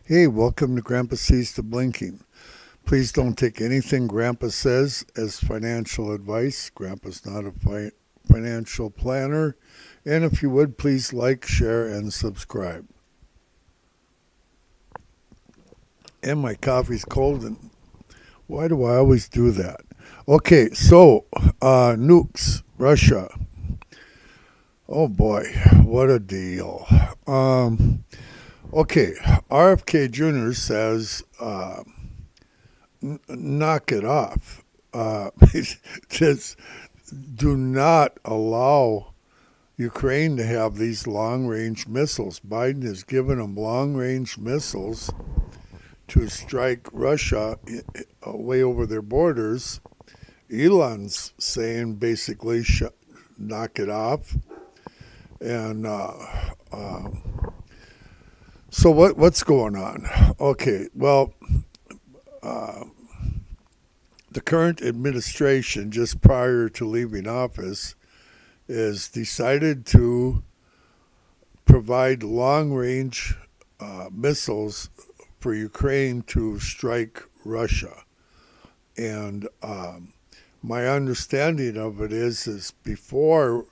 Hey, welcome to Grandpa Sees the Blinking. Please don't take anything Grandpa says as financial advice. Grandpa's not a financial planner. And if you would, please like, share, and subscribe. And my coffee's cold, and why do I always do that? Okay, so nukes, Russia. Oh boy, what a deal. Okay, RFK Jr. says, knock it off. Just do not allow Ukraine to have these long-range missiles. Biden has given them long-range missiles to strike Russia way over their borders. Elon's saying basically knock it off. And so what's going on? Okay, well, the current administration, just prior to leaving office, is decided to provide long-range missiles for Ukraine to strike Russia. And my understanding of it is before,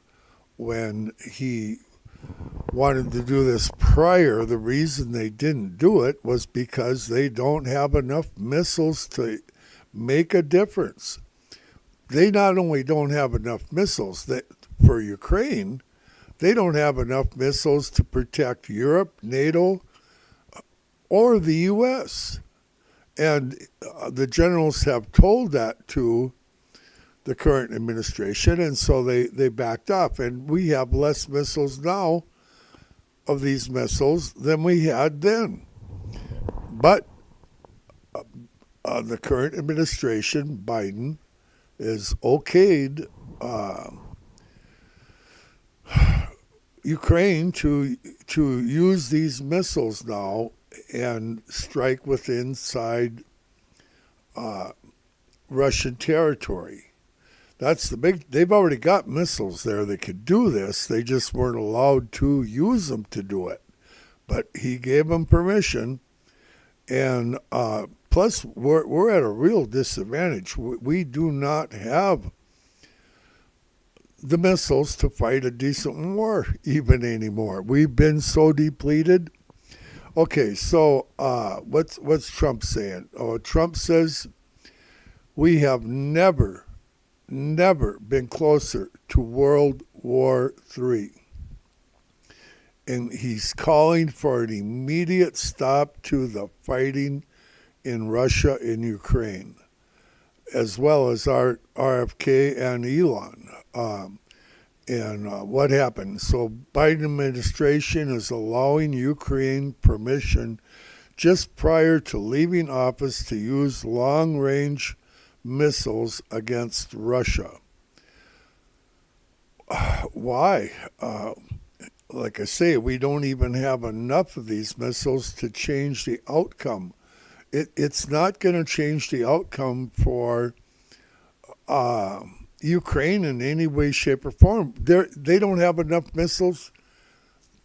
when he wanted to do this prior, the reason they didn't do it was because they don't have enough missiles to make a difference. They not only don't have enough missiles for Ukraine, they don't have enough missiles to protect Europe, NATO, or the U.S. And the generals have told that to the current administration, and so they backed off. And we have less missiles now of these missiles than we had then. But the current administration, Biden, is okayed Ukraine to use these missiles now and strike inside Russian territory. That's the big. They've already got missiles there that could do this. They just weren't allowed to use them to do it. But he gave them permission, and plus we're at a real disadvantage. We do not have the missiles to fight a decent war even anymore. We've been so depleted. Okay, so what's Trump saying? Oh, Trump says we have never been closer to World War III. And he's calling for an immediate stop to the fighting in Russia and Ukraine, as well as our RFK and Elon. What happened? So Biden administration is allowing Ukraine permission just prior to leaving office to use long-range missiles against Russia. Why? Like I say, we don't even have enough of these missiles to change the outcome. It's not going to change the outcome for Ukraine in any way, shape, or form. They don't have enough missiles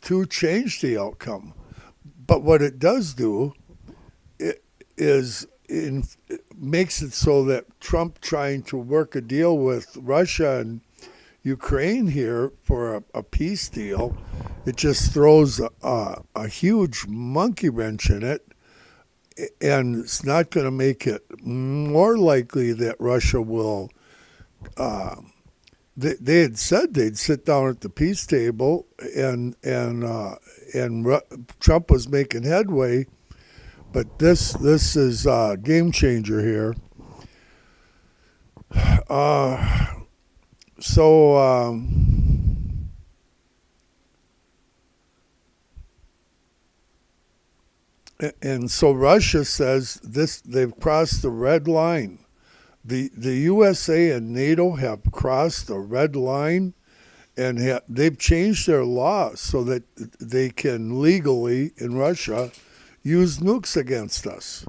to change the outcome. But what it does do is makes it so that Trump trying to work a deal with Russia and Ukraine here for a peace deal, it just throws a huge monkey wrench in it, and it's not going to make it more likely that Russia will. They had said they'd sit down at the peace table, and Trump was making headway. But this is a game changer here. So Russia says they've crossed the red line. The USA and NATO have crossed the red line, and they've changed their law so that they can legally, in Russia, use nukes against us,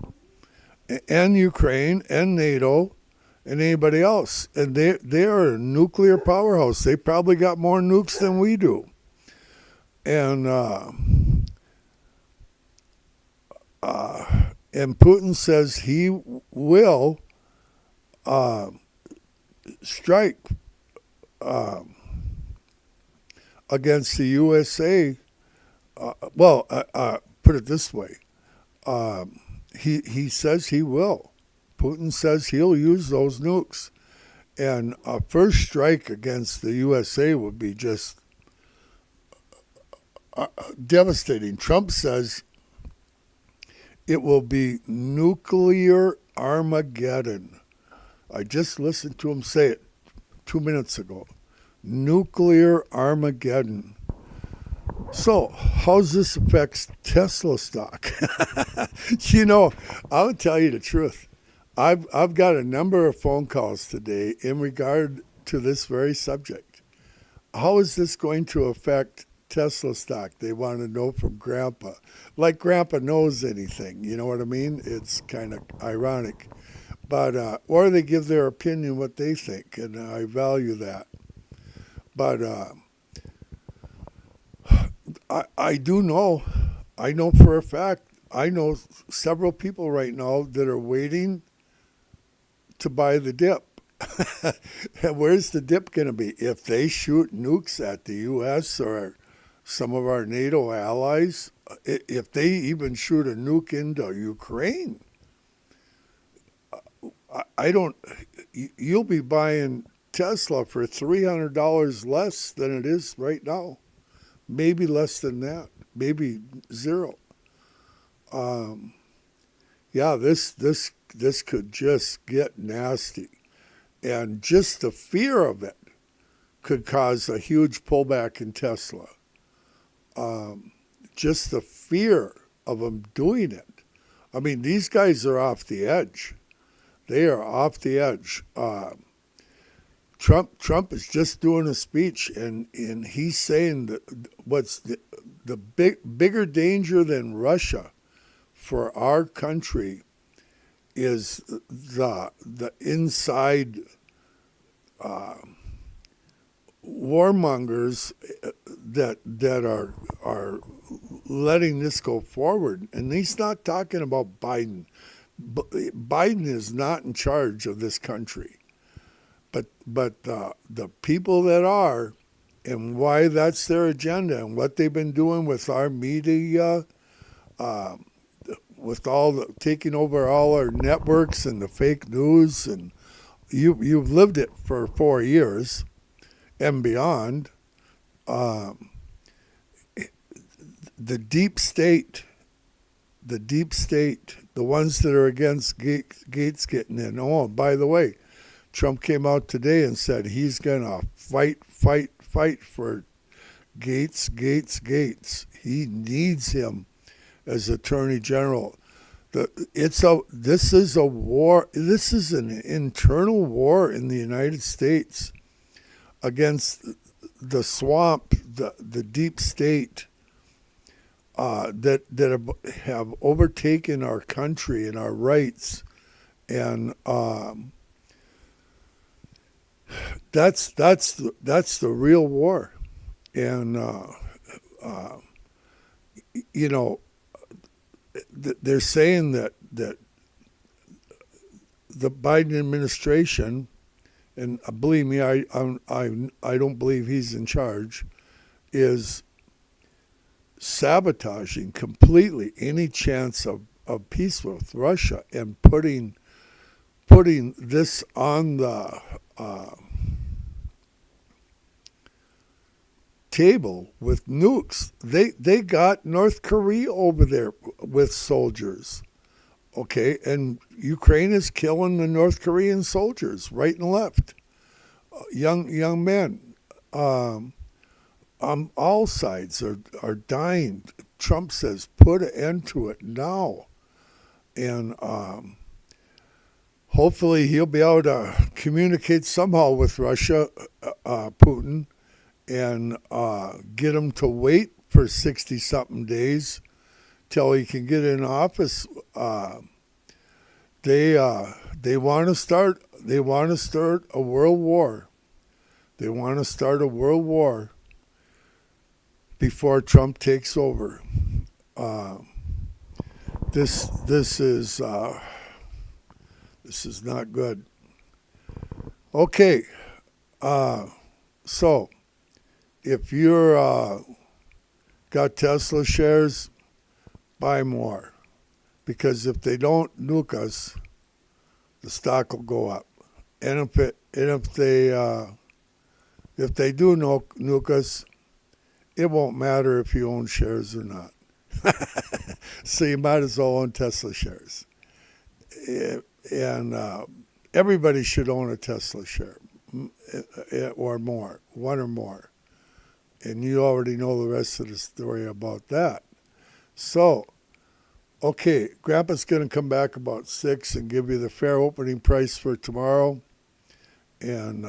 and Ukraine, and NATO, and anybody else. And they are a nuclear powerhouse. They probably got more nukes than we do. And and Putin says he will strike against the USA. Put it this way: he says he will. Putin says he'll use those nukes, and a first strike against the USA would be just devastating. Trump says it will be nuclear Armageddon. I just listened to him say it 2 minutes ago. Nuclear Armageddon. So, how's this affects Tesla stock? I'll tell you the truth. I've got a number of phone calls today in regard to this very subject. How is this going to affect Tesla stock? They want to know from Grandpa. Like Grandpa knows anything, you know what I mean? It's kind of ironic. But or they give their opinion what they think, and I value that. But I do know, I know for a fact, I know several people right now that are waiting to buy the dip. And where's the dip going to be? If they shoot nukes at the U.S. or some of our NATO allies, if they even shoot a nuke into Ukraine, you'll be buying Tesla for $300 less than it is right now. Maybe less than that. Maybe zero. This could just get nasty. And just the fear of it could cause a huge pullback in Tesla. Just the fear of them doing it. I mean, these guys are off the edge. They are off the edge. Trump is just doing a speech, and he's saying that what's the bigger danger than Russia for our country is the inside warmongers that are letting this go forward. And he's not talking about Biden. Biden is not in charge of this country. But the people that are, and why that's their agenda, and what they've been doing with our media, with taking over all our networks and the fake news, and you've lived it for 4 years and beyond. The deep state, the ones that are against Gates getting in. Oh, by the way, Trump came out today and said he's going to fight for Gates. He needs him as Attorney General. This is a war. This is an internal war in the United States against the swamp, the deep state that have overtaken our country and our rights, and that's the real war. And they're saying that the Biden administration, and believe me, I don't believe he's in charge, is sabotaging completely any chance of peace with Russia, and putting this on the table with nukes. They got North Korea over there with soldiers, okay, and Ukraine is killing the North Korean soldiers right and left, young men. All sides are dying. Trump says put an end to it now, and hopefully he'll be able to communicate somehow with Russia, Putin, and get him to wait for 60-something days till he can get in office. They want to start. They want to start a world war. They want to start a world war before Trump takes over. this is not good. Okay, so if you're got Tesla shares, buy more, because if they don't nuke us, the stock will go up. And if they do nuke us, it won't matter if you own shares or not. So you might as well own Tesla shares. And everybody should own a Tesla share or more, one or more. And you already know the rest of the story about that. So, okay, Grandpa's going to come back about 6 and give you the fair opening price for tomorrow. And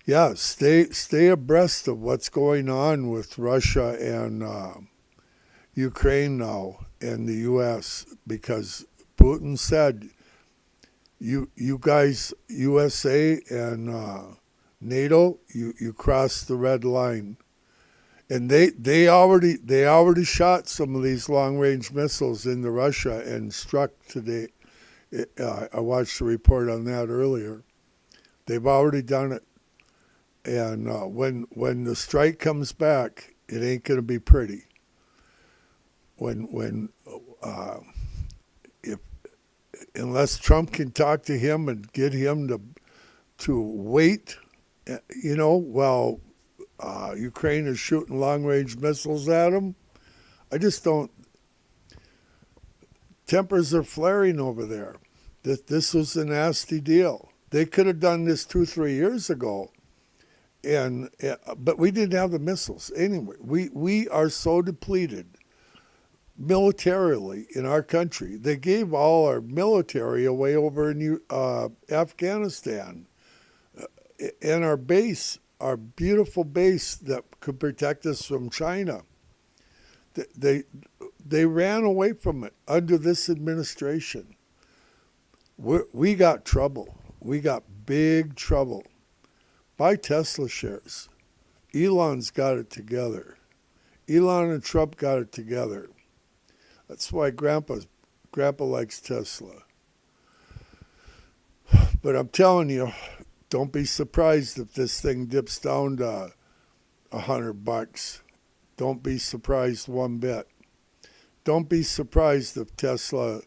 yeah, stay abreast of what's going on with Russia and Ukraine now and the U.S. because Putin said, you guys, USA and NATO, you crossed the red line. And they already shot some of these long-range missiles into Russia and struck today. I watched a report on that earlier. They've already done it. And when the strike comes back, it ain't going to be pretty. If unless Trump can talk to him and get him to wait, while Ukraine is shooting long-range missiles at him, I just don't. Tempers are flaring over there. This was a nasty deal. They could have done this 2-3 years ago. But we didn't have the missiles. Anyway, we are so depleted militarily in our country. They gave all our military away over in Afghanistan. And our base, our beautiful base that could protect us from China, they ran away from it under this administration. We got trouble. We got big trouble. Buy Tesla shares. Elon's got it together. Elon and Trump got it together. That's why Grandpa likes Tesla. But I'm telling you, don't be surprised if this thing dips down to $100. Don't be surprised one bit. Don't be surprised if Tesla,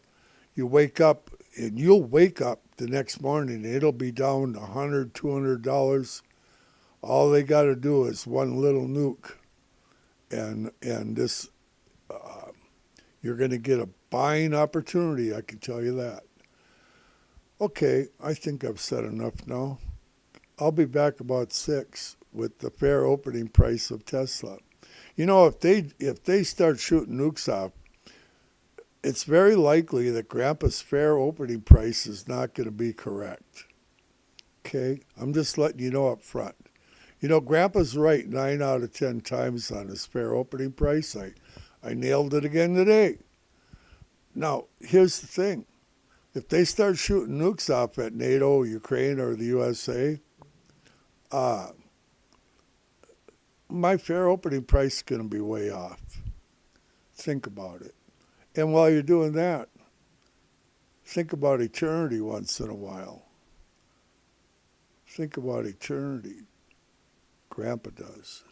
you wake up, and you'll wake up the next morning, it'll be down $100, $200. All they got to do is one little nuke, and this, you're going to get a buying opportunity, I can tell you that. Okay, I think I've said enough now. I'll be back about 6 with the fair opening price of Tesla. If they start shooting nukes off, it's very likely that Grandpa's fair opening price is not going to be correct. Okay? I'm just letting you know up front. Grandpa's right 9 out of 10 times on his fair opening price. I nailed it again today. Now, here's the thing. If they start shooting nukes off at NATO, Ukraine, or the USA, my fair opening price is going to be way off. Think about it. And while you're doing that, think about eternity once in a while. Think about eternity. Grandpa does.